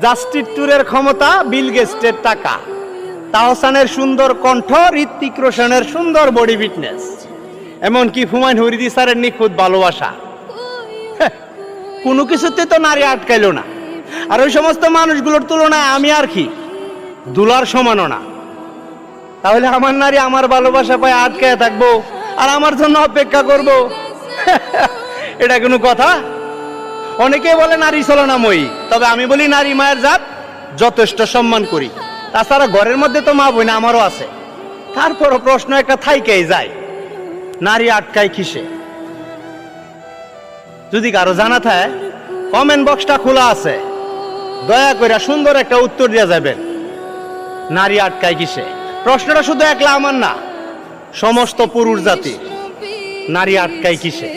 Justice ট্যুরের ক্ষমতা, বিল গেটসের টাকা, তাহসানের সুন্দর কণ্ঠ, ঋত্বিক রোশনের সুন্দর বডি ফিটনেস, এমনকি হুমায়ুন ফরিদি স্যারের নিখুঁত ভালোবাসা, কোনো কিছুতে তো নারী আটকাইল না। আর ওই সমস্ত মানুষগুলোর তুলনায় আমি আর কি দুলার সমানও না। তাহলে আমার নারী আমার ভালোবাসা পায় আটকায় থাকবো আর আমার জন্য অপেক্ষা করব? এটা কোনো কথা? অনেকে বলে নারী ছলনাময়ী, তবে আমি বলি নারী মায়ের জাত, যথেষ্ট সম্মান করি। তাছাড়া ঘরের মধ্যে তো মা বোন আমারও আছে। তারপরও প্রশ্ন একটা থাইকেই যায়, নারী আটকায় কিসে? যদি কারো জানা থাকে, কমেন্ট বক্সটা খোলা আছে, দয়া করে সুন্দর একটা উত্তর দেওয়া যাবেন। নারী আটকায় কিসে? প্রশ্নটা শুধু একলা আমার না, সমস্ত পুরুষ জাতি। নারী আটকায় কিসে?